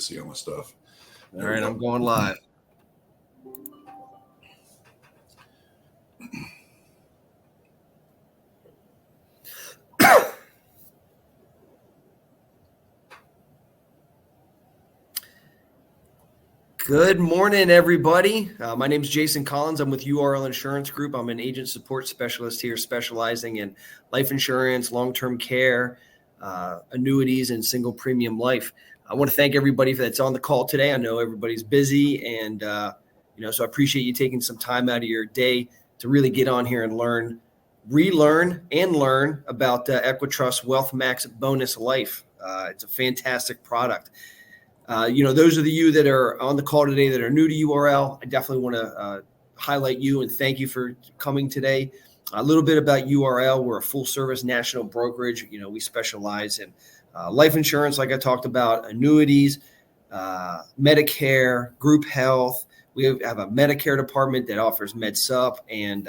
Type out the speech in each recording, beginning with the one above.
see all my stuff. All right, I'm going live. Good morning, everybody. My name is Jason Collins. I'm with URL Insurance Group. I'm an agent support specialist here specializing in life insurance, long-term care, annuities, and single premium life. I want to thank everybody that's on the call today. I know everybody's busy, and so I appreciate you taking some time out of your day to really get on here and relearn and learn about Equitrust Wealthmax Bonus Life. It's a fantastic product. Those of you that are on the call today that are new to URL, I definitely want to highlight you and thank you for coming today. A little bit about URL. We're a full service national brokerage. We specialize in life insurance, like I talked about, annuities, Medicare, group health. We have a Medicare department that offers MedSup and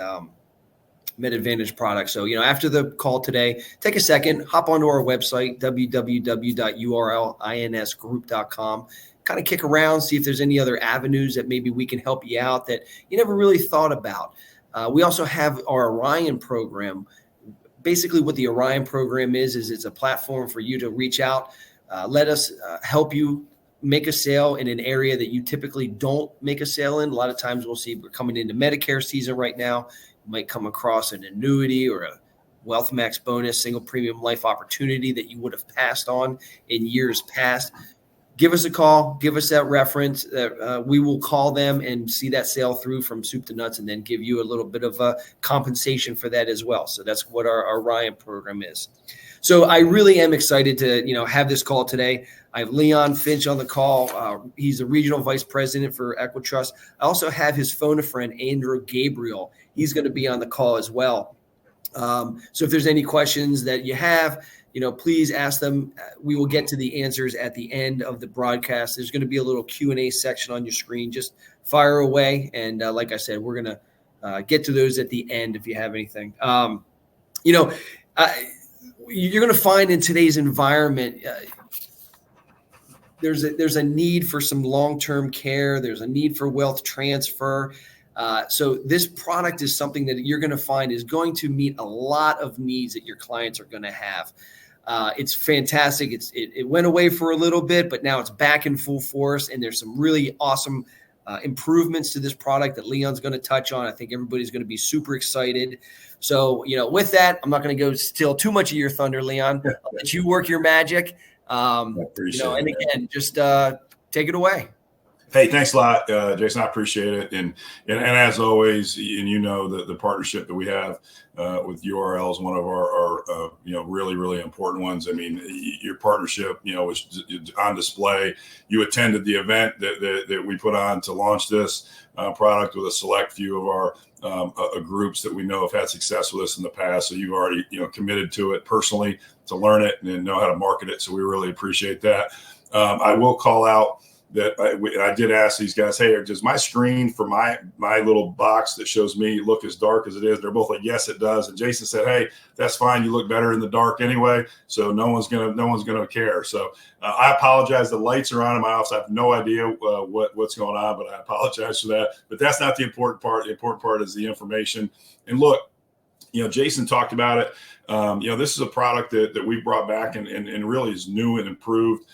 Med Advantage products. So, after the call today, take a second, hop onto our website, www.urlinsgroup.com, kind of kick around, see if there's any other avenues that maybe we can help you out that you never really thought about. We also have our Orion program. Basically what the Orion program is it's a platform for you to reach out, let us help you make a sale in an area that you typically don't make a sale in. A lot of times we'll see we're coming into Medicare season right now. You might come across an annuity or a Wealthmax Bonus single premium life opportunity that you would have passed on in years past. Give us a call. Give us that reference. We will call them and see that sale through from soup to nuts and then give you a little bit of a compensation for that as well. So that's what our Orion program is. So I really am excited to have this call today. I have Leon Finch on the call. He's the regional vice president for Equitrust. I also have his phone a friend, Andrew Gabriel. He's going to be on the call as well. So if there's any questions that you have, please ask them. We will get to the answers at the end of the broadcast. There's going to be a little Q&A section on your screen. Just fire away. And like I said, we're going to get to those at the end if you have anything. You're going to find in today's environment, there's a need for some long-term care. There's a need for wealth transfer. So this product is something that you're going to find is going to meet a lot of needs that your clients are going to have. It's fantastic. It went away for a little bit, but now it's back in full force. And there's some really awesome improvements to this product that Leon's going to touch on. I think everybody's going to be super excited. So, with that, I'm not going to go steal too much of your thunder, Leon. I'll let you work your magic. And again, just take it away. Hey, thanks a lot, Jason. I appreciate it. And as always, and the partnership that we have with URL is one of our really, really important ones. I mean, your partnership, was on display. You attended the event that we put on to launch this product with a select few of our groups that we know have had success with us in the past. So you've already, committed to it personally to learn it and know how to market it. So we really appreciate that. I will call out that I did ask these guys, hey, does my screen for my little box that shows me look as dark as it is? They're both like, yes, it does. And Jason said, hey, that's fine. You look better in the dark anyway. So no one's gonna care. So I apologize. The lights are on in my office. I have no idea what's going on, but I apologize for that. But that's not the important part. The important part is the information. And look, Jason talked about it. This is a product that we brought back and really is new and improved.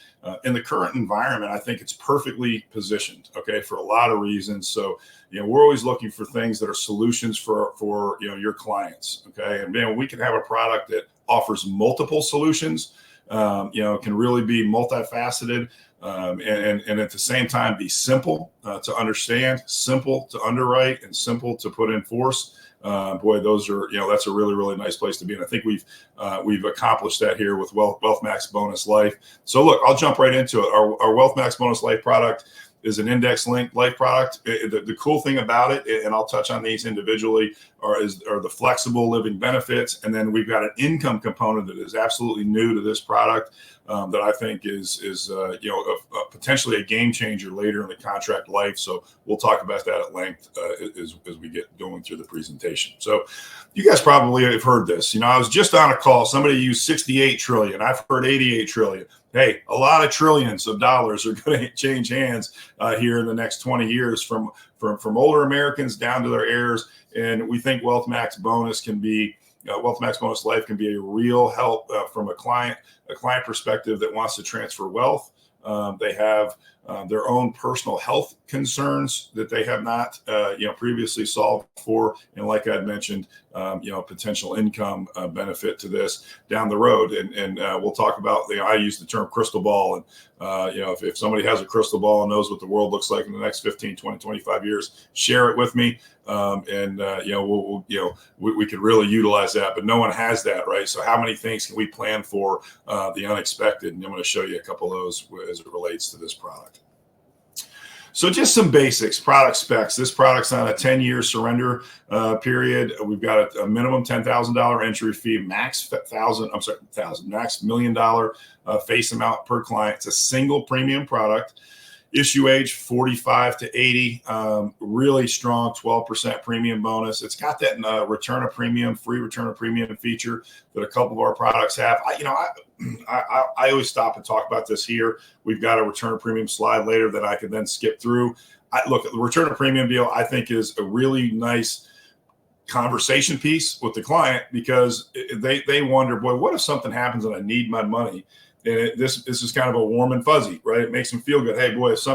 In the current environment, I think it's perfectly positioned, okay, for a lot of reasons. So, we're always looking for things that are solutions for your clients, okay? And we can have a product that offers multiple solutions, can really be multifaceted, and at the same time be simple to understand, simple to underwrite, and simple to put in force. Those are, that's a really, really nice place to be. And I think we've accomplished that here with Wealthmax Bonus Life. So look, I'll jump right into it. Our Wealthmax Bonus Life product is an index-linked life product. The cool thing about it, and I'll touch on these individually, are the flexible living benefits. And then we've got an income component that is absolutely new to this product. that I think is potentially a game changer later in the contract life. So we'll talk about that at length as we get going through the presentation. So you guys probably have heard this. I was just on a call. Somebody used 68 trillion. I've heard 88 trillion. Hey, a lot of trillions of dollars are going to change hands here in the next 20 years from older Americans down to their heirs. And we think Wealthmax Bonus can be Wealthmax Bonus Life can be a real help from a client perspective that wants to transfer wealth. They have their own personal health concerns that they have not, previously solved for. And like I'd mentioned, potential income benefit to this down the road. And we'll talk about, I use the term crystal ball. And, if somebody has a crystal ball and knows what the world looks like in the next 15, 20, 25 years, share it with me. We could really utilize that, but no one has that, right? So how many things can we plan for the unexpected? And I'm going to show you a couple of those as it relates to this product. So just some basics, product specs. This product's on a 10-year surrender period. We've got a minimum $10,000 entry fee, max $1 million face amount per client. It's a single premium product. Issue age 45 to 80, really strong 12% premium bonus. It's got that free return of premium feature that a couple of our products have. I always stop and talk about this here. We've got a return of premium slide later that I could then skip through. Look, the return of premium deal, I think, is a really nice conversation piece with the client, because they wonder, boy, what if something happens and I need my money? And this is kind of a warm and fuzzy, right? It makes them feel good. Hey, boy, if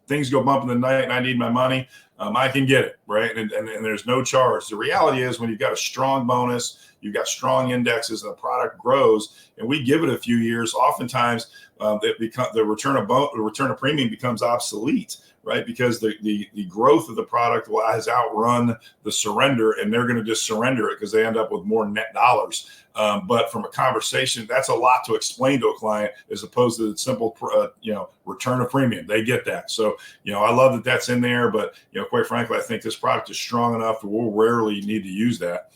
things go bump in the night and I need my money, I can get it, right? And there's no charge. The reality is, when you've got a strong bonus, you've got strong indexes, and the product grows, and we give it a few years, oftentimes the return of premium becomes obsolete, right? Because the growth of the product has outrun the surrender, and they're going to just surrender it because they end up with more net dollars. But from a conversation, that's a lot to explain to a client, as opposed to the simple, return of premium. They get that. So, I love that that's in there, but, quite frankly, I think this product is strong enough that we'll rarely need to use that.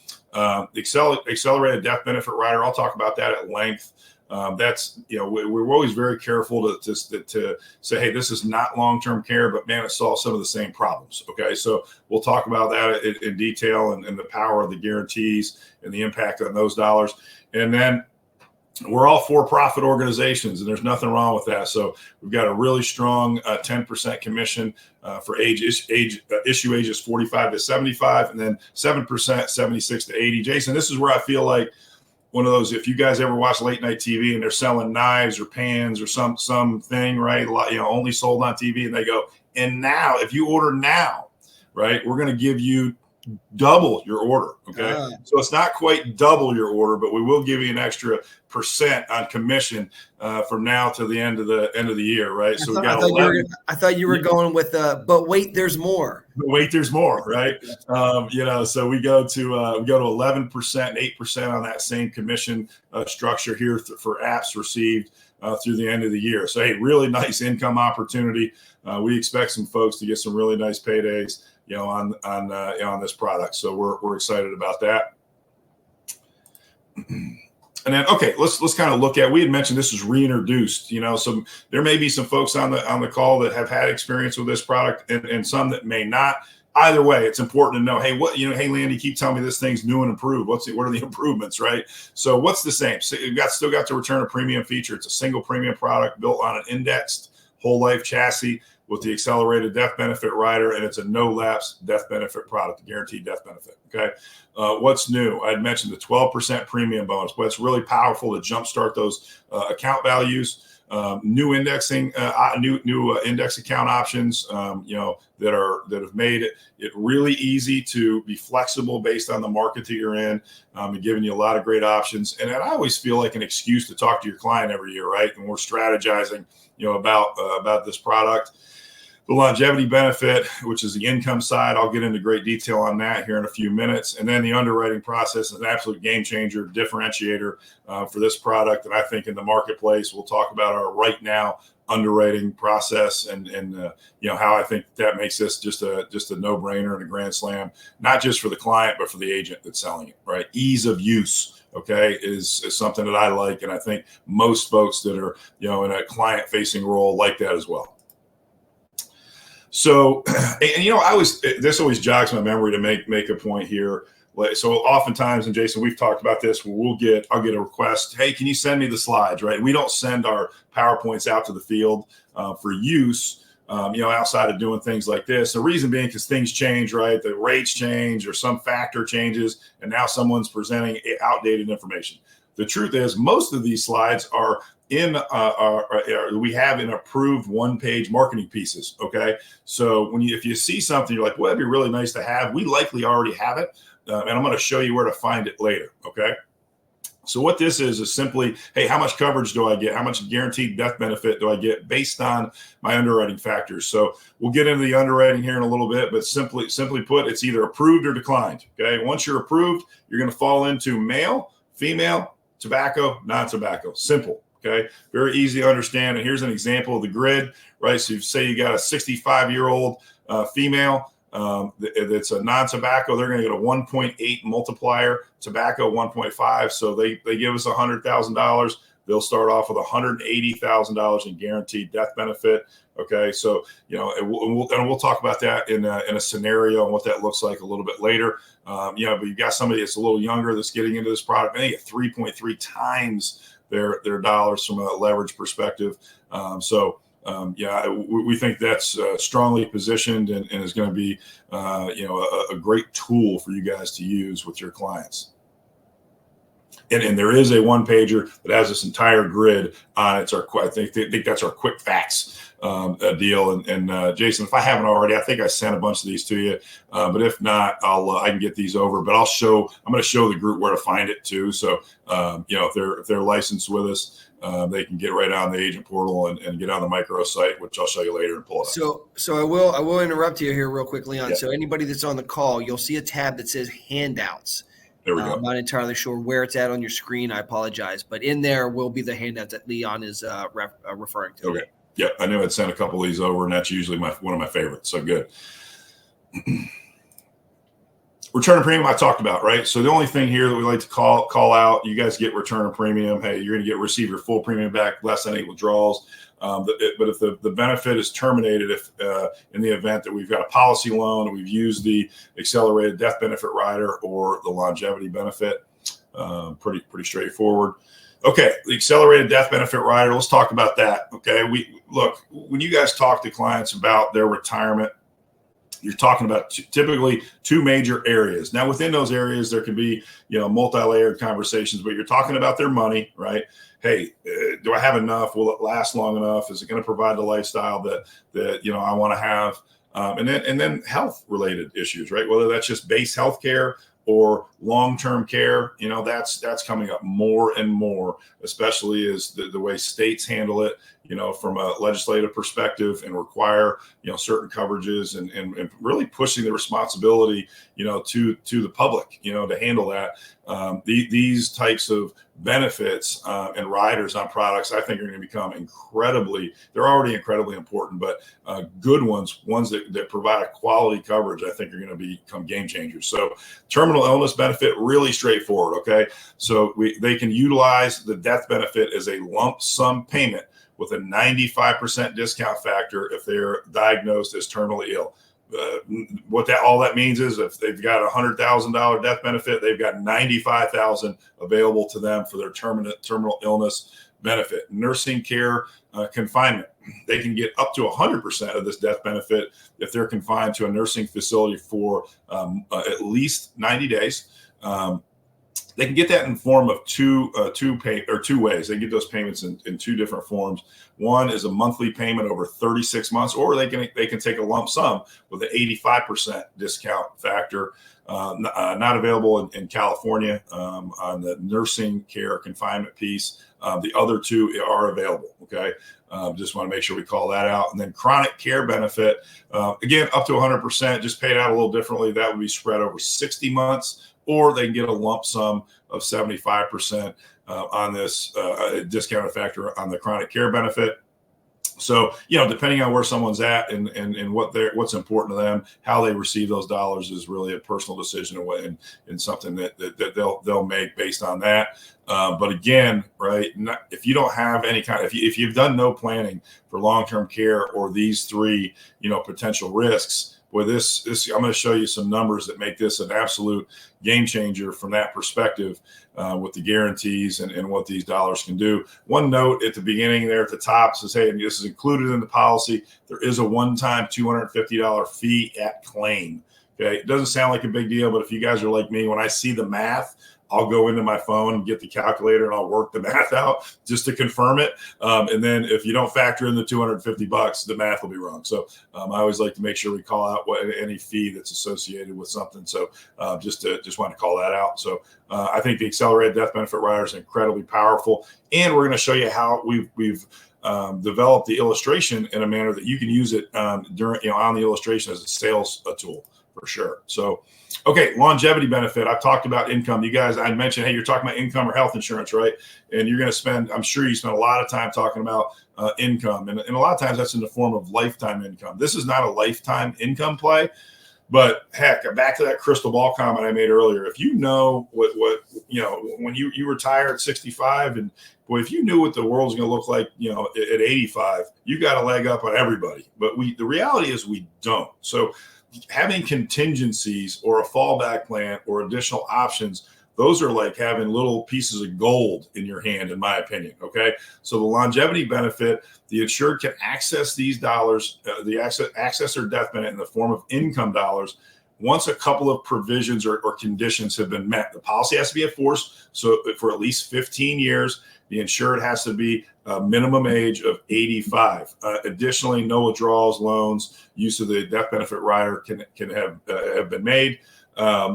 Accelerated death benefit rider, I'll talk about that at length. That's, we're always very careful to say, hey, this is not long-term care, but man, it solves some of the same problems. Okay. So we'll talk about that in detail, and the power of the guarantees and the impact on those dollars. And then we're all for-profit organizations, and there's nothing wrong with that. So we've got a really strong 10% commission for issue ages 45 to 75, and then 7% 76 to 80. Jason, this is where I feel like one of those, if you guys ever watch late night TV and they're selling knives or pans or something, right? Only sold on TV, and they go, and now, if you order now, right, we're going to give you double your order. Okay. So it's not quite double your order, but we will give you an extra % on commission from now to the end of the year. Right. So I thought you were going with but wait, there's more. But wait, there's more. Right. So we go to 11%, 8% on that same commission structure here for apps received through the end of the year. So, hey, really nice income opportunity. We expect some folks to get some really nice paydays, on this product. So we're excited about that. And then, okay, let's kind of look at, we had mentioned this is reintroduced, so there may be some folks on the call that have had experience with this product, and some that may not. Either way, it's important to know, hey, hey, Landy, keep telling me this thing's new and improved. What are the improvements, right? So what's the same? So you've still got the return of premium feature. It's a single premium product built on an indexed whole life chassis with the accelerated death benefit rider, and it's a no lapse death benefit product, a guaranteed death benefit. Okay. What's new? I'd mentioned the 12% premium bonus, but it's really powerful to jumpstart those account values. New indexing, new index account options, that have made it really easy to be flexible based on the market that you're in, and giving you a lot of great options. And I always feel like an excuse to talk to your client every year, right? And we're strategizing, about this product. The longevity benefit, which is the income side, I'll get into great detail on that here in a few minutes. And then the underwriting process is an absolute game changer, differentiator for this product. And I think in the marketplace, we'll talk about our right now underwriting process, and how I think that makes this just a no-brainer and a grand slam, not just for the client but for the agent that's selling it. Right, ease of use, okay, is something that I like, and I think most folks that are in a client-facing role like that as well. So, and this always jogs my memory to make a point here. So oftentimes, and Jason, we've talked about this, I'll get a request, hey, can you send me the slides, right? We don't send our PowerPoints out to the field for use, outside of doing things like this. The reason being because things change, right? The rates change or some factor changes, and now someone's presenting outdated information. The truth is, most of these slides are we have in approved one-page marketing pieces. Okay, so if you see something, you're like, well, that'd be really nice to have. We likely already have it, and I'm going to show you where to find it later. Okay. So what this is simply, hey, how much coverage do I get? How much guaranteed death benefit do I get based on my underwriting factors? So we'll get into the underwriting here in a little bit, but simply put, it's either approved or declined. Okay. Once you're approved, you're going to fall into male, female, tobacco, non-tobacco. Simple. Okay. Very easy to understand. And here's an example of the grid, right? So you say you got a 65-year-old female that's a non-tobacco, they're going to get a 1.8 multiplier, tobacco 1.5. So they give us $100,000. They'll start off with $180,000 in guaranteed death benefit. Okay, so and we'll talk about that in a scenario and what that looks like a little bit later. But you've got somebody that's a little younger that's getting into this product, and they get 3.3 times their dollars from a leverage perspective. We think that's strongly positioned and is going to be a great tool for you guys to use with your clients. And there is a one pager that has this entire grid on it. I think that's our quick facts deal. And Jason, if I haven't already, I think I sent a bunch of these to you. But if not, I can get these over. But I'm going to show the group where to find it too. So if they're licensed with us, they can get right on the agent portal and get on the micro site, which I'll show you later and pull it up. So I will interrupt you here real quick, Leon. Yeah. So anybody that's on the call, you'll see a tab that says handouts. There we go. I'm not entirely sure where it's at on your screen. I apologize, but in there will be the handouts that Leon is referring to. Okay. Yeah, I knew I'd sent a couple of these over, and that's usually one of my favorites. So good. Return of premium I talked about, right? So the only thing here that we like to call out, you guys get return of premium. Hey, you're going to receive your full premium back, less than 8 withdrawals. But if the benefit is terminated, if in the event that we've got a policy loan and we've used the accelerated death benefit rider or the longevity benefit, pretty straightforward. Okay, the accelerated death benefit rider. Let's talk about that. Okay, when you guys talk to clients about their retirement, you're talking about typically two major areas. Now, within those areas, there can be multi-layered conversations, but you're talking about their money, right? Hey, do I have enough? Will it last long enough? Is it going to provide the lifestyle that I want to have? And then health related issues, right? Whether that's just base health care or long-term care, that's coming up more and more, especially as the way states handle it, from a legislative perspective and require, certain coverages and really pushing the responsibility, to the public, to handle that. These types of benefits and riders on products, I think, are going to become they're already incredibly important, but good ones that provide a quality coverage, I think, are going to become game changers. So terminal illness benefit, really straightforward. Okay. So they can utilize the death benefit as a lump sum payment with a 95% discount factor if they're diagnosed as terminally ill. All that means is if they've got a $100,000 death benefit, they've got $95,000 available to them for their terminal illness benefit. Nursing care confinement, they can get up to 100% of this death benefit if they're confined to a nursing facility for at least 90 days. They can get that in form of two ways. They can get those payments in two different forms. One is a monthly payment over 36 months, or they can take a lump sum with an 85% discount factor. Not available in California on the nursing care confinement piece. The other two are available. Okay. Just want to make sure we call that out. And then chronic care benefit, again, up to 100%, just paid out a little differently. That would be spread over 60 months. Or they can get a lump sum of 75% on this discounted factor on the chronic care benefit. So, depending on where someone's at and what's important to them, how they receive those dollars is really a personal decision and something that they'll make based on that. But again, right, if you don't have any if you've done no planning for long-term care or these three, potential risks, well, this I'm going to show you some numbers that make this an absolute game changer from that perspective, with the guarantees and what these dollars can do. One note at the beginning there at the top says, hey, and this is included in the policy. There is a one-time $250 fee at claim. Okay, it doesn't sound like a big deal, but if you guys are like me, when I see the math, I'll go into my phone and get the calculator and I'll work the math out just to confirm it. And then if you don't factor in the $250, the math will be wrong. So I always like to make sure we call out any fee that's associated with something. So just want to call that out. So I think the accelerated death benefit rider is incredibly powerful, and we're going to show you how we've developed the illustration in a manner that you can use it during on the illustration as a sales tool for sure. So. Okay, longevity benefit. I've talked about income. You guys, I mentioned, hey, you're talking about income or health insurance, right? And you're going to spend, I'm sure you spend a lot of time talking about income. And a lot of times that's in the form of lifetime income. This is not a lifetime income play, but heck, back to that crystal ball comment I made earlier. If you know what when you retire at 65, and boy, if you knew what the world's going to look like, at 85, you got a leg up on everybody. But the reality is we don't. So having contingencies or a fallback plan or additional options, those are like having little pieces of gold in your hand, in my opinion. Okay. So the longevity benefit, the insured can access these dollars, access their death benefit in the form of income dollars once a couple of provisions or conditions have been met. The policy has to be enforced. So for at least 15 years, the insured has to be a minimum age of 85. Additionally, no withdrawals, loans, use of the death benefit rider can have been made.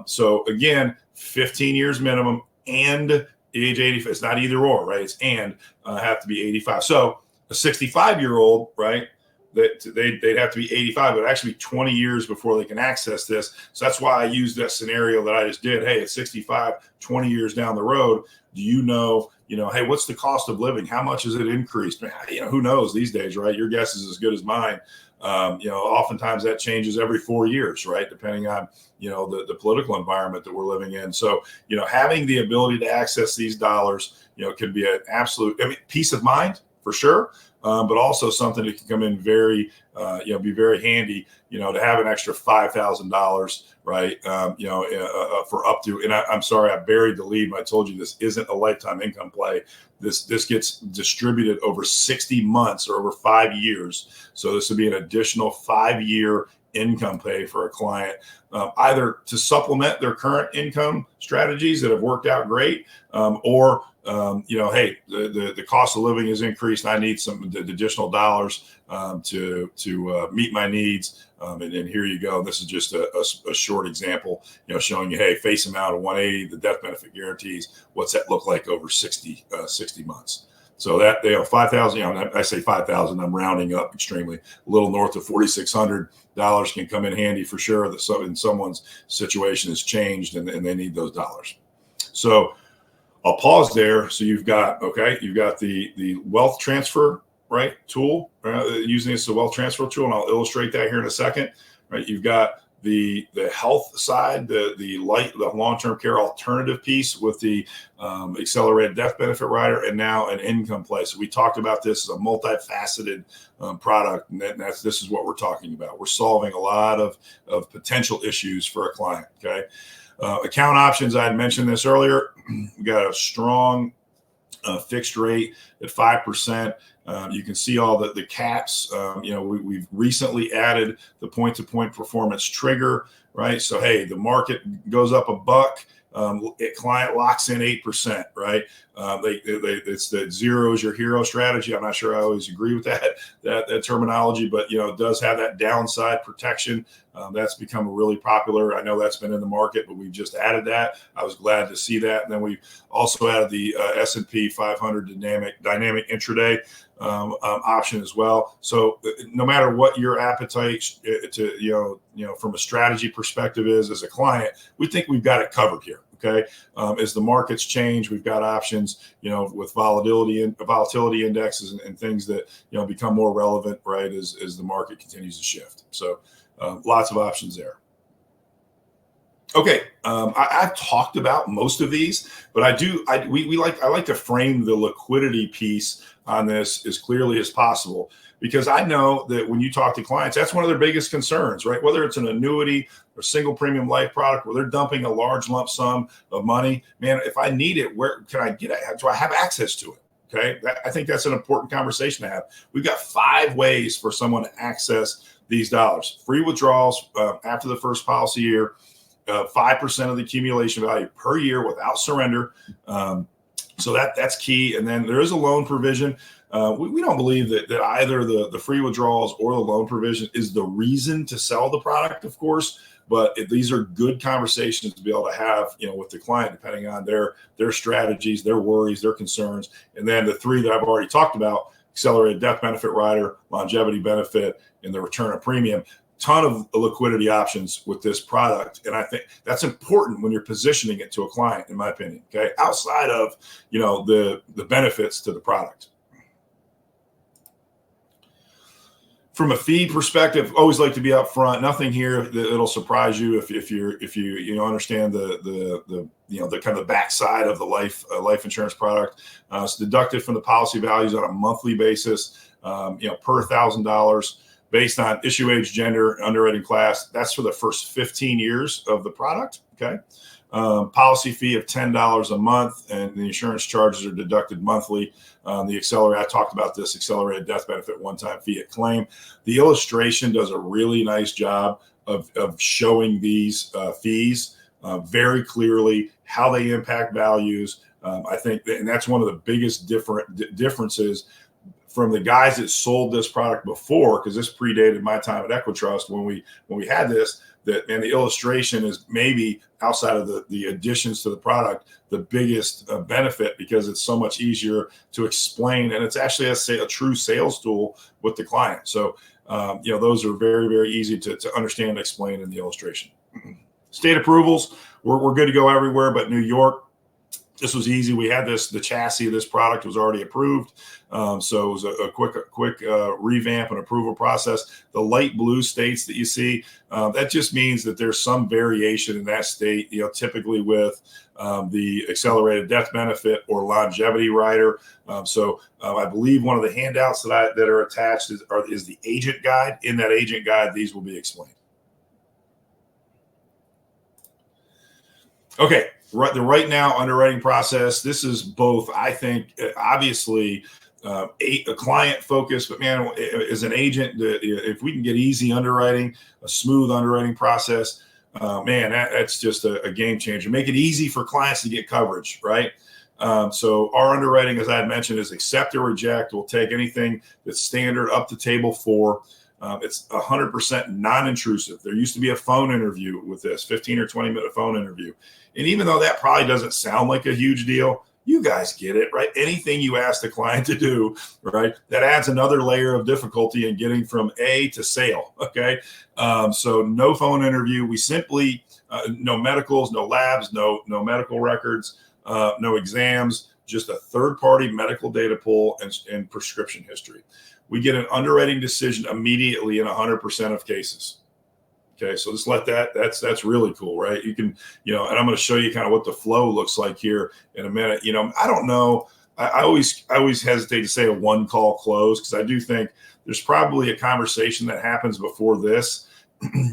So again, 15 years minimum and age 85. It's not either or, right? It's have to be 85. So a 65-year-old, right? They'd have to be 85, but actually 20 years before they can access this. So that's why I used that scenario that I just did. Hey, at 65, 20 years down the road, do you know, hey, what's the cost of living? How much has it increased? Man, who knows these days, right? Your guess is as good as mine. Oftentimes that changes every 4 years, right? Depending on, the political environment that we're living in. So, having the ability to access these dollars, can be an absolute, peace of mind for sure. But also something that can come in very, be very handy, to have an extra $5,000, right? For up to, and I'm sorry, I buried the lead. I told you this isn't a lifetime income play. This gets distributed over 60 months or over 5 years. So this would be an additional 5-year income pay for a client, either to supplement their current income strategies that have worked out great, or hey, the cost of living has increased. I need some additional dollars to meet my needs. And here you go. This is just a short example, showing you, hey, face amount of 180, the death benefit guarantees. What's that look like over 60 months? So that 5,000, I say 5,000, I'm rounding up extremely, a little north of $4,600 can come in handy for sure. That in someone's situation has changed and they need those dollars. So I'll pause there. So you've got the wealth transfer, right, tool, using this as a wealth transfer tool, and I'll illustrate that here in a second. Right, you've got the health side, the long-term care alternative piece with the accelerated death benefit rider, and now an income play. So we talked about this as a multifaceted product, and this is what we're talking about. We're solving a lot of potential issues for a client. Okay. Account options, I had mentioned this earlier. We got a strong fixed rate at 5%. You can see all the caps. We've recently added the point-to-point performance trigger, right? So, hey, the market goes up $1. Client locks in 8%, right? It's the zero is your hero strategy. I'm not sure I always agree with that terminology, but it does have that downside protection. That's become really popular. I know that's been in the market, but we've just added that. I was glad to see that. And then we also added the S&P 500 dynamic intraday option as well. So no matter what your appetite to from a strategy perspective is as a client, we think we've got it covered here. Okay. As the markets change, we've got options, with volatility indexes and things that, become more relevant, right, as the market continues to shift. So lots of options there. Okay, I've talked about most of these, but I like to frame the liquidity piece on this as clearly as possible, because I know that when you talk to clients, that's one of their biggest concerns, right? Whether it's an annuity or single premium life product where they're dumping a large lump sum of money, man, if I need it, where can I get it? Do I have access to it? Okay, I think that's an important conversation to have. We've got 5 ways for someone to access these dollars. Free withdrawals after the first policy year. 5% of the accumulation value per year without surrender. So that's key. And then there is a loan provision. We don't believe that either the free withdrawals or the loan provision is the reason to sell the product, of course. But these are good conversations to be able to have, with the client, depending on their strategies, their worries, their concerns. And then the 3 that I've already talked about: accelerated death benefit rider, longevity benefit, and the return of premium. Ton of liquidity options with this product. And I think that's important when you're positioning it to a client, in my opinion, okay, outside of, the benefits to the product. From a fee perspective, always like to be upfront. Nothing here that'll surprise you if you understand the kind of backside of the life insurance product. It's deducted from the policy values on a monthly basis, per $1,000. Based on issue, age, gender, underwriting class. That's for the first 15 years of the product. Okay. Policy fee of $10 a month, and the insurance charges are deducted monthly. I talked about this accelerated death benefit one-time fee at claim. The illustration does a really nice job of showing these fees very clearly, how they impact values. I think and that's one of the biggest differences from the guys that sold this product before, because this predated my time at Equitrust when we had this, and the illustration is maybe, outside of the additions to the product, the biggest benefit, because it's so much easier to explain, and it's actually a true sales tool with the client. So those are very, very easy to understand and explain in the illustration. State approvals, we're good to go everywhere but New York. This was easy. We had the chassis of this product was already approved. So it was a quick revamp and approval process. The light blue states that you see, that just means that there's some variation in that state, typically with the accelerated death benefit or longevity rider. So I believe one of the handouts that are attached is the agent guide. In that agent guide, these will be explained. Okay. The right now underwriting process. This is both, I think, obviously a client focus, but man, as an agent, if we can get easy underwriting, a smooth underwriting process, man, that's just a game changer. Make it easy for clients to get coverage, right? So our underwriting, as I had mentioned, is accept or reject. We'll take anything that's standard up to table 4. It's 100% non-intrusive. There used to be a phone interview with this, 15 or 20-minute phone interview. And even though that probably doesn't sound like a huge deal, you guys get it, right? Anything you ask the client to do, right, that adds another layer of difficulty in getting from A to sale, okay? So no phone interview. We simply, no medicals, no labs, no medical records, no exams, just a third-party medical data pull and prescription history. We get an underwriting decision immediately in 100% of cases. Okay, so just let that's really cool, right? You can, and I'm going to show you kind of what the flow looks like here in a minute. I don't know. I always hesitate to say a one-call close, because I do think there's probably a conversation that happens before this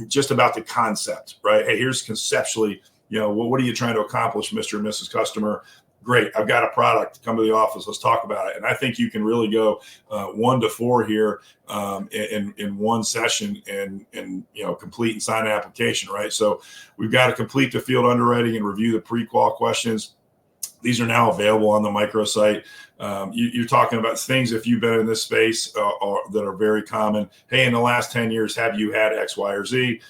just about the concept, right? Hey, here's conceptually, what are you trying to accomplish, Mr. and Mrs. Customer? Great, I've got a product. Come to the office. Let's talk about it. And I think you can really go 1 to 4 here in one session and complete and sign an application, right? So we've got to complete the field underwriting and review the pre-qual questions. These are now available on the microsite. You're talking about things, if you've been in this space, that are very common. Hey, in the last 10 years, have you had X, Y, or Z?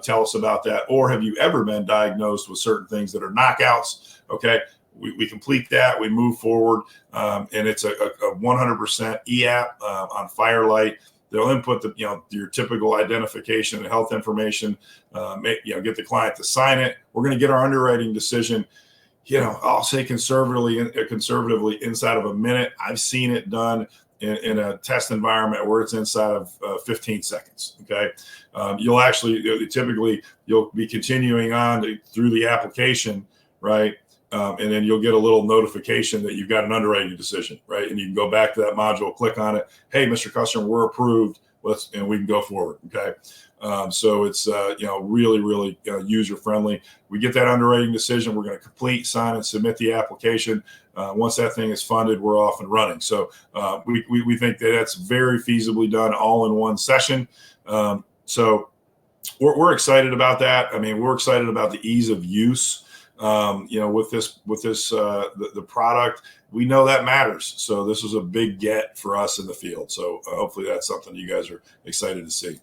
Tell us about that. Or have you ever been diagnosed with certain things that are knockouts? Okay. We complete that, we move forward, and it's a 100% e-app on Firelight. They'll input the, your typical identification and health information, get the client to sign it. We're going to get our underwriting decision, I'll say conservatively inside of a minute. I've seen it done in a test environment where it's inside of 15 seconds. Okay. You'll actually, typically you'll be continuing on through the application, right? And then you'll get a little notification that you've got an underwriting decision, right? And you can go back to that module, click on it. Hey, Mr. Customer, we're approved. And we can go forward. Okay. So it's, really, really user friendly. We get that underwriting decision. We're going to complete, sign, and submit the application. Once that thing is funded, we're off and running. So we think that that's very feasibly done all in one session. So we're excited about that. I mean, we're excited about the ease of use. With this, the product, we know that matters. So this was a big get for us in the field. So hopefully that's something you guys are excited to see.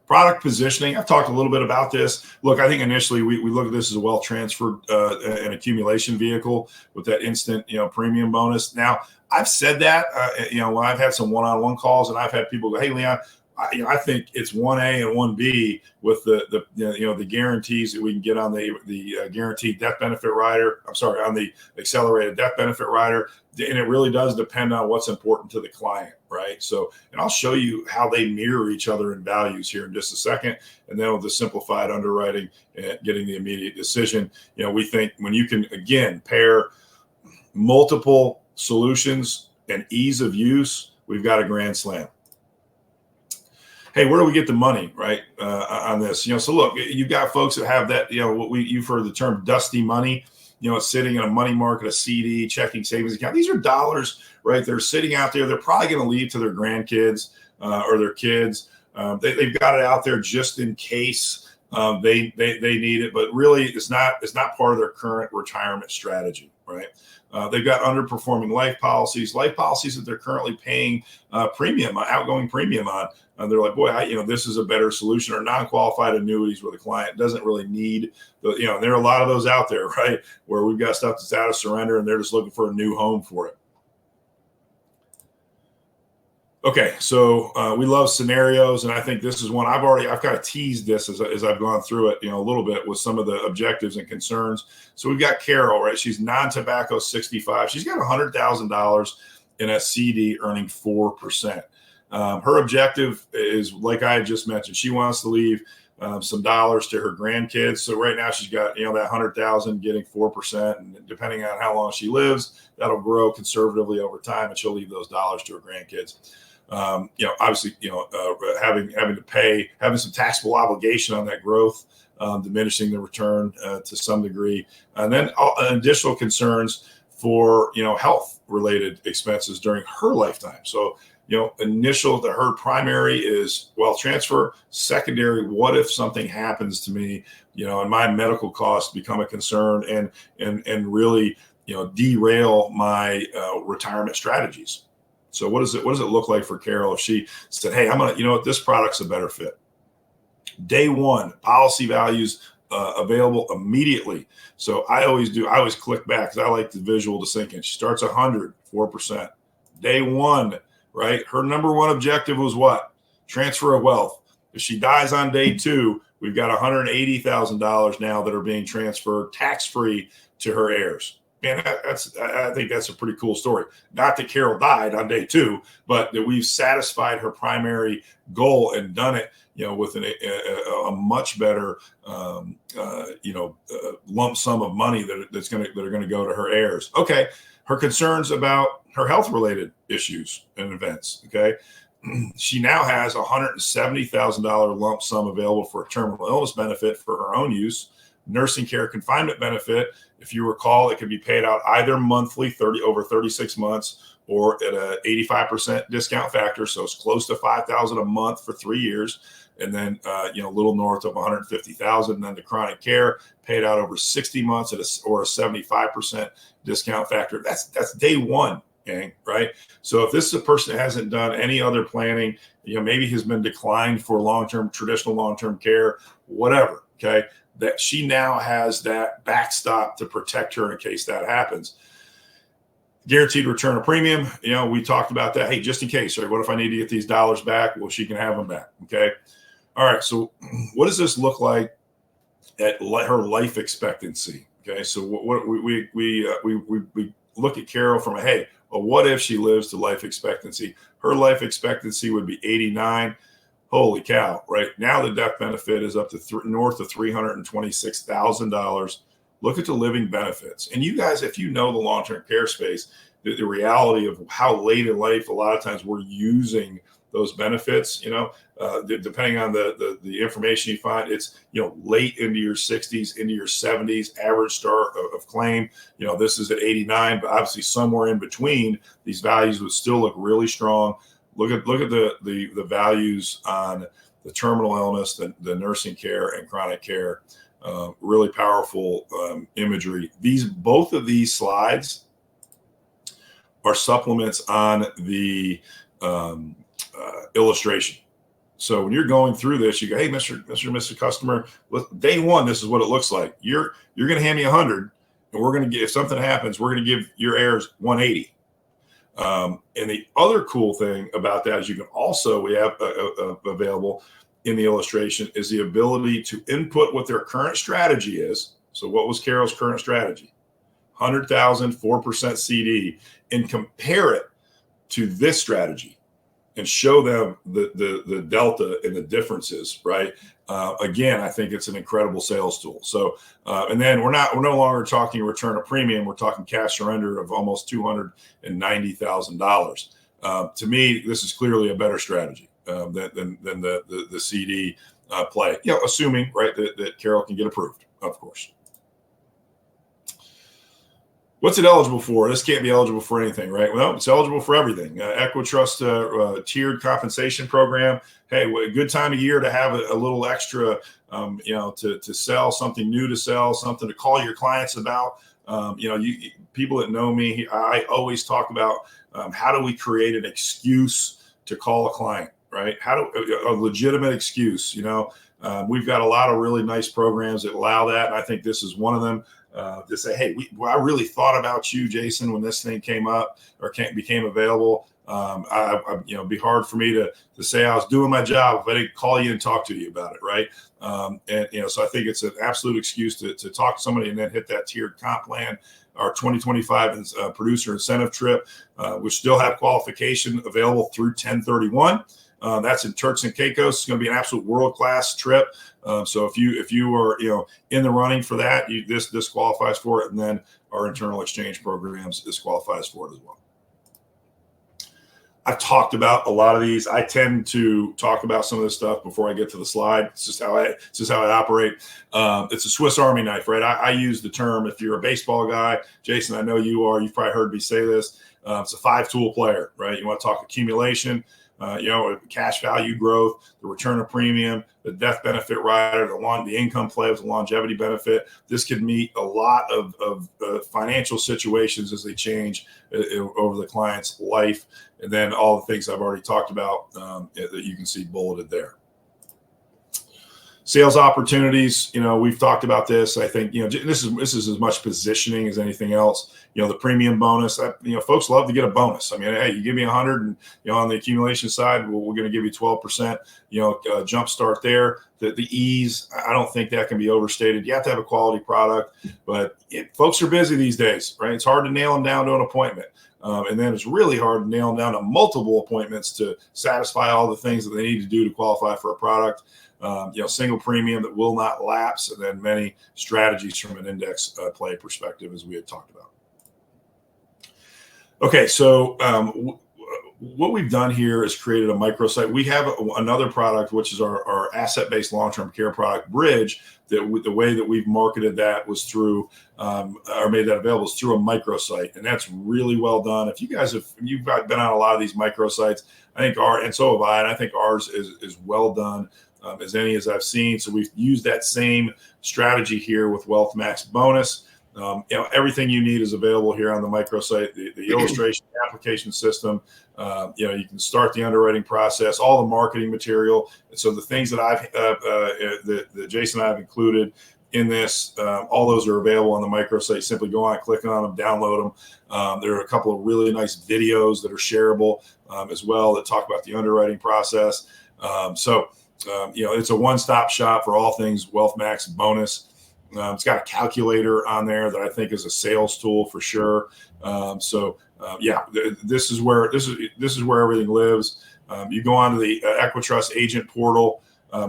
Product positioning. I've talked a little bit about this. Look, I think initially we look at this as a wealth transfer and accumulation vehicle with that instant, premium bonus. Now, I've said that, when I've had some one-on-one calls and I've had people go, hey, Leon, I think it's 1A and 1B with the guarantees that we can get on the guaranteed death benefit rider. I'm sorry, on the accelerated death benefit rider. And it really does depend on what's important to the client, right? So, and I'll show you how they mirror each other in values here in just a second. And then with the simplified underwriting and getting the immediate decision, we think when you can, again, pair multiple solutions and ease of use, we've got a grand slam. Hey, where do we get the money, right, on this? So look, you've got folks that have that, you've heard the term dusty money, it's sitting in a money market, a CD, checking, savings account. These are dollars, right? They're sitting out there. They're probably going to leave to their grandkids or their kids. They've got it out there just in case they need it, but really it's not part of their current retirement strategy, right? They've got underperforming life policies that they're currently paying outgoing premium on. And they're like, boy, this is a better solution, or non-qualified annuities where the client doesn't really need there are a lot of those out there, right? Where we've got stuff that's out of surrender and they're just looking for a new home for it. Okay, so we love scenarios, and I think this is one I've kind of teased this as I've gone through it, a little bit with some of the objectives and concerns. So we've got Carol, right? She's non-tobacco 65. She's got $100,000 in a CD earning 4%. Her objective is, like I just mentioned, she wants to leave some dollars to her grandkids. So right now she's got, that 100,000 getting 4%, and depending on how long she lives, that'll grow conservatively over time, and she'll leave those dollars to her grandkids. Obviously, having some taxable obligation on that growth, diminishing the return to some degree, and then additional concerns for, health related expenses during her lifetime. So, her primary is wealth transfer. Secondary, what if something happens to me, and my medical costs become a concern and really, derail my retirement strategies. So what does it look like for Carol if she said, hey, I'm going to, this product's a better fit. Day one, policy values available immediately. So I always click back because I like the visual to sink in. She starts 4%. Day one, right? Her number one objective was what? Transfer of wealth. If she dies on day two, we've got $180,000 now that are being transferred tax-free to her heirs. Man, I think that's a pretty cool story. Not that Carol died on day two, but that we've satisfied her primary goal and done it, with a much better, lump sum of money that are going to go to her heirs. Okay, her concerns about her health-related issues and events. Okay, she now has $170,000 lump sum available for a terminal illness benefit for her own use. Nursing care confinement benefit, if you recall, it can be paid out either monthly, over 36 months, or at a 85% discount factor. So it's close to $5,000 a month for 3 years. And then, a little north of $150,000. And then the chronic care paid out over 60 months or a 75% discount factor. That's day one, gang, right? So if this is a person that hasn't done any other planning, maybe has been declined for traditional long-term care, whatever, okay, that she now has that backstop to protect her in case that happens. Guaranteed return of premium. We talked about that. Hey, just in case, right? What if I need to get these dollars back? Well, she can have them back. Okay. All right. So what does this look like at her life expectancy? Okay. So what we look at Carol from what if she lives to life expectancy? Her life expectancy would be 89. Holy cow, right? Now the death benefit is up to north of $326,000. Look at the living benefits. And you guys, if you know the long-term care space, the reality of how late in life, a lot of times we're using those benefits, depending on the information you find, it's, late into your 60s, into your 70s, average start of claim. This is at 89, but obviously somewhere in between, these values would still look really strong. Look at the values on the terminal illness, the nursing care and chronic care. Really powerful imagery. Both of these slides are supplements on the illustration. So when you're going through this, you go, hey, Mr. Customer, day one, this is what it looks like. You're going to hand me 100, and we're going to if something happens, we're going to give your heirs 180. And the other cool thing about that is we have available in the illustration is the ability to input what their current strategy is. So what was Carol's current strategy? 100,000, 4% CD, and compare it to this strategy and show them the delta and the differences, right? Again, I think it's an incredible sales tool. So, and then we're no longer talking return of premium. We're talking cash surrender of almost $290,000. To me, this is clearly a better strategy than the CD play. Assuming right that Carol can get approved, of course. What's it eligible for? This can't be eligible for anything, right? Well, it's eligible for everything. Equitrust tiered compensation program. Hey, a good time of year to have a little extra, to sell something new, to sell something to call your clients about. People that know me, I always talk about how do we create an excuse to call a client, right? A legitimate excuse. We've got a lot of really nice programs that allow that, and I think this is one of them. To say, hey, I really thought about you, Jason, when this thing came up or became available. It'd be hard for me to say I was doing my job if I didn't call you and talk to you about it, right? So I think it's an absolute excuse to talk to somebody and then hit that tiered comp plan. Our 2025 producer incentive trip, we still have qualification available through 10/31. That's in Turks and Caicos. It's going to be an absolute world-class trip. So if you are in the running for that, this qualifies for it, and then our internal exchange programs this qualifies for it as well. I've talked about a lot of these. I tend to talk about some of this stuff before I get to the slide. It's just how I operate. It's a Swiss Army knife, right? I use the term, if you're a baseball guy, Jason, I know you are. You've probably heard me say this. It's a 5-tool player, right? You want to talk accumulation. Cash value growth, the return of premium, the death benefit rider, the income play with the longevity benefit. This could meet a lot of financial situations as they change over the client's life. And then all the things I've already talked about that you can see bulleted there. Sales opportunities, we've talked about this. I think, this is as much positioning as anything else. The premium bonus, folks love to get a bonus. I mean, hey, you give me 100 and, on the accumulation side, we're going to give you 12%, jump start there. The ease, I don't think that can be overstated. You have to have a quality product, but folks are busy these days, right? It's hard to nail them down to an appointment. And then it's really hard to nail them down to multiple appointments to satisfy all the things that they need to do to qualify for a product. Single premium that will not lapse, and then many strategies from an index play perspective, as we had talked about. Okay, so what we've done here is created a microsite. We have another product, which is our asset-based long-term care product, Bridge. The way that we've marketed that was through, or made that available, is through a microsite, and that's really well done. If you've been on a lot of these microsites, I think and so have I, and I think ours is well done. As any as I've seen. So we've used that same strategy here with Wealthmax Bonus. Everything you need is available here on the microsite, the illustration, the application system. You can start the underwriting process, all the marketing material. And so the things that that Jason and I have included, in this. All those are available on the microsite. Simply go on, click on them, download them. There are a couple of really nice videos that are shareable as well that talk about the underwriting process. It's a one-stop shop for all things Wealthmax Bonus. It's got a calculator on there that I think is a sales tool for sure. This is where everything lives. You go onto the Equitrust agent portal,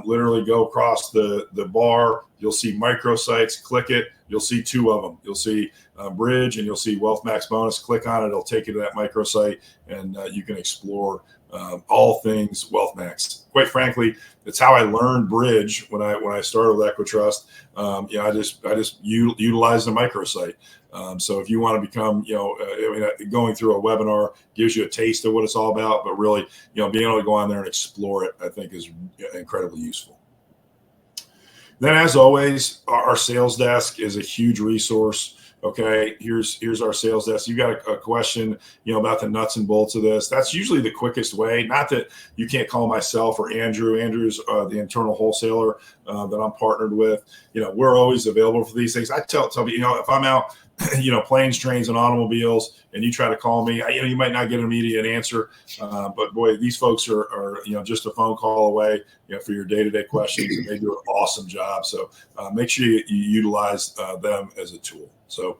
literally go across the bar. You'll see microsites. Click it. You'll see two of them. You'll see Bridge and you'll see Wealthmax Bonus. Click on it. It'll take you to that microsite, and you can explore all things Wealthmax. Quite frankly, it's how I learned Bridge when I started with Equitrust. I just utilize the microsite. So if you want to become, going through a webinar gives you a taste of what it's all about, but really, being able to go on there and explore it, I think is incredibly useful. Then, as always, our sales desk is a huge resource. Okay, here's our sales desk. You got a question, about the nuts and bolts of this. That's usually the quickest way. Not that you can't call myself or Andrew. Andrew's the internal wholesaler that I'm partnered with. We're always available for these things. I tell people, if I'm out, planes, trains, and automobiles, and you try to call me, you might not get an immediate answer. But boy, these folks are just a phone call away, for your day-to-day questions, and they do an awesome job. So make sure you utilize them as a tool. So,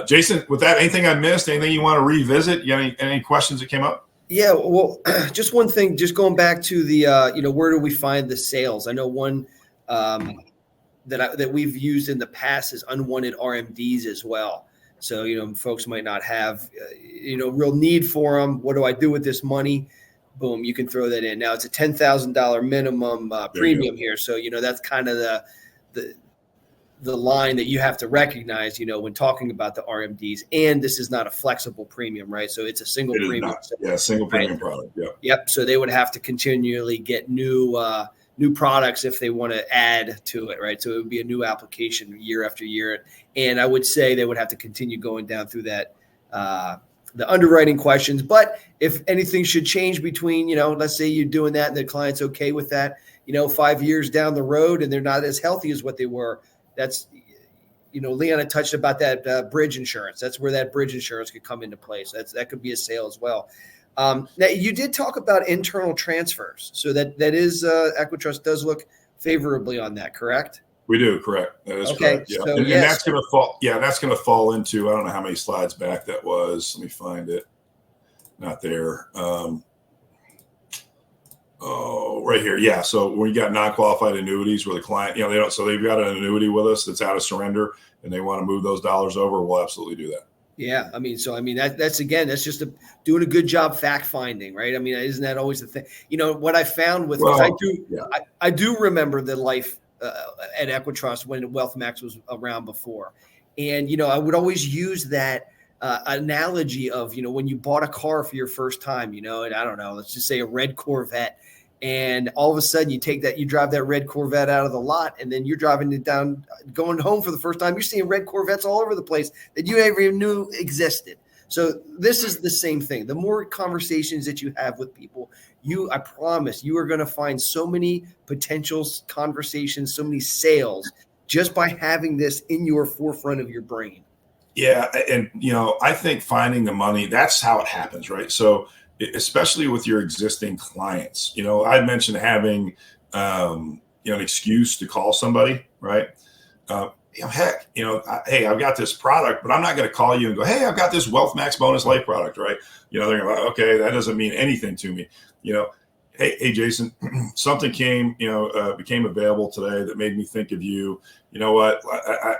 Jason, with that, anything I missed? Anything you want to revisit? You got any questions that came up? Yeah, well, just one thing. Just going back to the, where do we find the sales? I know one that we've used in the past is unwanted RMDs as well. So, folks might not have, real need for them. What do I do with this money? Boom, you can throw that in. Now it's a $10,000 minimum premium here. So, that's kind of the line that you have to recognize, when talking about the RMDs. And this is not a flexible premium, right? So it's a single premium. Single premium product. Yeah. Yep. So they would have to continually get new products if they want to add to it, right? So it would be a new application year after year. And I would say they would have to continue going down through that, the underwriting questions. But if anything should change between, let's say you're doing that and the client's okay with that, 5 years down the road and they're not as healthy as what they were, that's, Leon had touched about that bridge insurance. That's where that bridge insurance could come into play. So that could be a sale as well. Now, you did talk about internal transfers. So that is Equitrust does look favorably on that, correct? We do, correct. That is correct. Yeah. So, and that's going to fall. Yeah, that's going to fall into, I don't know how many slides back that was. Let me find it. Not there. Right here. Yeah. So when you got non-qualified annuities where the client, so they've got an annuity with us that's out of surrender and they want to move those dollars over, we'll absolutely do that. Yeah. That's just doing a good job fact finding, right? Isn't that always the thing? What I found with, I do remember the life at Equitrust when Wealthmax was around before. And, I would always use that analogy of, when you bought a car for your first time, and I don't know, let's just say a red Corvette. And all of a sudden you drive that red Corvette out of the lot, and then you're driving it down, going home for the first time. You're seeing red Corvettes all over the place that you never even knew existed. So this is the same thing. The more conversations that you have with people, I promise you are going to find so many potential conversations, so many sales just by having this in your forefront of your brain. Yeah. And, I think finding the money, that's how it happens, right? So especially with your existing clients, I mentioned having, an excuse to call somebody, right? Hey, I've got this product, but I'm not going to call you and go, hey, I've got this Wealthmax Bonus Life product, right? They're going to go, okay, that doesn't mean anything to me. Hey, Jason, something became available today that made me think of you. You know what?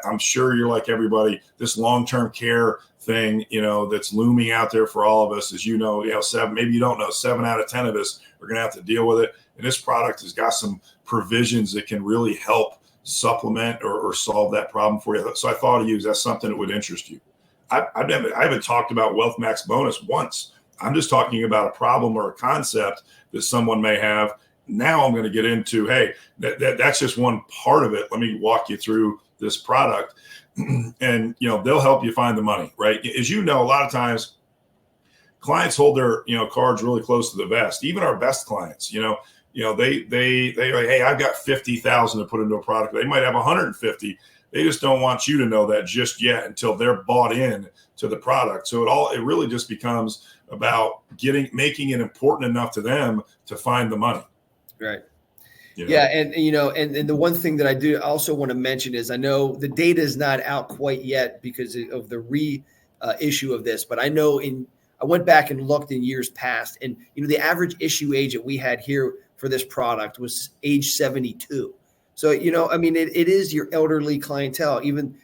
I'm sure you're like everybody. This long-term care thing, that's looming out there for all of us, as maybe you don't know, 7 out of 10 of us are going to have to deal with it. And this product has got some provisions that can really help supplement or solve that problem for you. So I thought of you. That's something that would interest you. I haven't talked about Wealthmax Bonus once. I'm just talking about a problem or a concept that someone may have. Now I'm going to get into, hey, that's just one part of it. Let me walk you through this product, and they'll help you find the money, right? As a lot of times clients hold their cards really close to the vest. Even our best clients, they like, hey, I've got 50,000 to put into a product. They might have 150. They just don't want you to know that just yet until they're bought in to the product. So it really just becomes about making it important enough to them to find the money. Right. Yeah. And the one thing that I do also want to mention is, I know the data is not out quite yet because of the reissue of this, but I know I went back and looked in years past, and the average issue age that we had here for this product was age 72. So, it is your elderly clientele. Even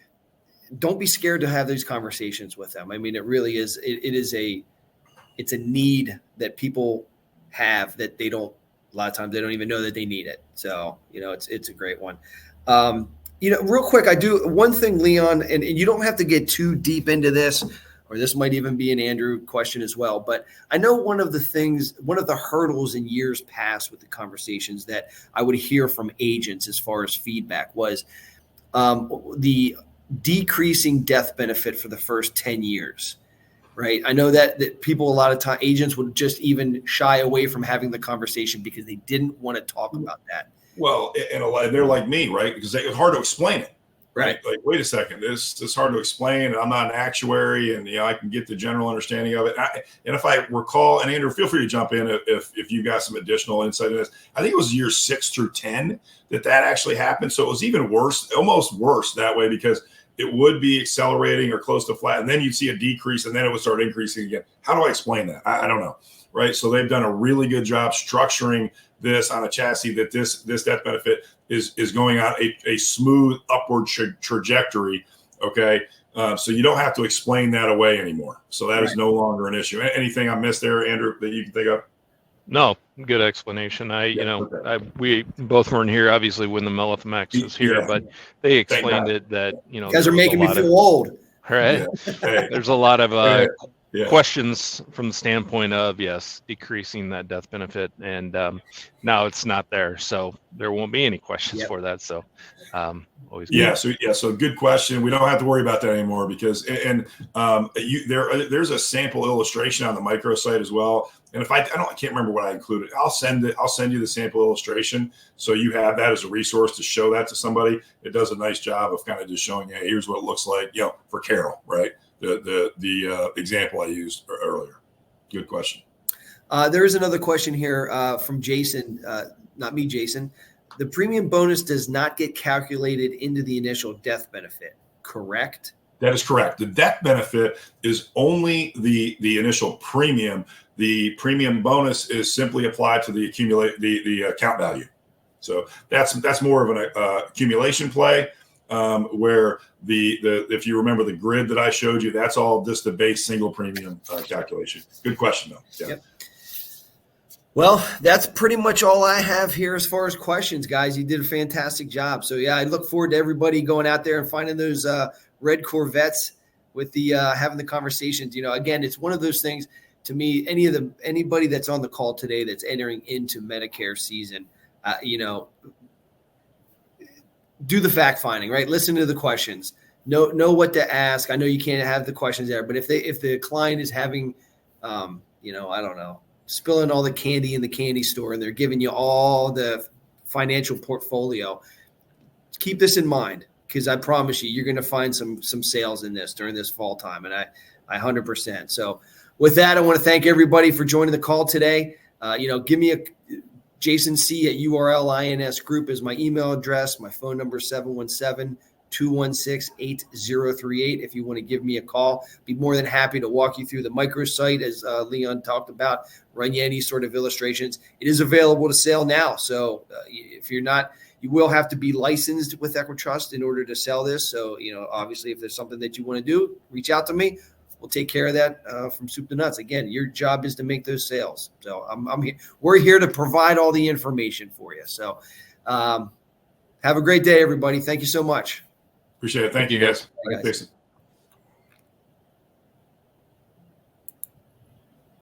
don't be scared to have these conversations with them. I mean, it really is. It's a need that people have that they don't. A lot of times they don't even know that they need it. So, it's a great one. Real quick, I do one thing, Leon, and you don't have to get too deep into this, or this might even be an Andrew question as well. But I know one of the hurdles in years past with the conversations that I would hear from agents as far as feedback was the decreasing death benefit for the first 10 years. Right. I know that people, a lot of time, agents would just even shy away from having the conversation because they didn't want to talk about that. Well, and they're like me, right? Because it's hard to explain it. Right. Like, wait a second, this is hard to explain. And I'm not an actuary, and I can get the general understanding of it. And if I recall, and Andrew, feel free to jump in if you got some additional insight in this. I think it was years 6 through 10 that actually happened. So it was even worse, almost worse that way, because it would be accelerating or close to flat, and then you'd see a decrease, and then it would start increasing again. How do I explain that? I don't know, right? So they've done a really good job structuring this on a chassis that this death benefit is going on a smooth upward trajectory, okay? So you don't have to explain that away anymore. So that is no longer an issue. Anything I missed there, Andrew, that you can think of? No, good explanation. We both weren't here, obviously, when the Wealthmax was here, but they explained it that, you guys are making me feel old. Right. Yeah. Hey. There's a lot of questions from the standpoint of, yes, decreasing that death benefit. And now it's not there. So there won't be any questions for that. So always. So good question. We don't have to worry about that anymore because, there's a sample illustration on the microsite as well. And if I can't remember what I included, I'll send you the sample illustration. So you have that as a resource to show that to somebody. It does a nice job of kind of just showing, hey, here's what it looks like, for Carol, right? The example I used earlier. Good question. There is another question here from Jason, not me, Jason. The premium bonus does not get calculated into the initial death benefit, correct? That is correct. The death benefit is only the initial premium. The premium bonus is simply applied to the account value. So that's more of an accumulation play, where if you remember the grid that I showed you, that's all just the base single premium calculation. Good question though. Yeah. Yep. Well, that's pretty much all I have here as far as questions, guys. You did a fantastic job. So I look forward to everybody going out there and finding those red Corvettes with the having the conversations. Again, it's one of those things. To me, anybody that's on the call today that's entering into Medicare season, do the fact finding, right? Listen to the questions. Know what to ask. I know you can't have the questions there, but if the client is having, I don't know, spilling all the candy in the candy store and they're giving you all the financial portfolio, keep this in mind because I promise you, you're going to find some sales in this during this fall time, and I 100%. So. With that, I want to thank everybody for joining the call today. Give me a Jason C at URLINS Group is my email address. My phone number is 717-216-8038. If you want to give me a call, be more than happy to walk you through the microsite as Leon talked about, run you any sort of illustrations. It is available to sell now. So if you're not, you will have to be licensed with Equitrust in order to sell this. So, obviously if there's something that you want to do, reach out to me. We'll take care of that from soup to nuts. Again, your job is to make those sales. So I'm here. We're here to provide all the information for you. So have a great day, everybody. Thank you so much. Appreciate it. Thank you, guys. Thanks.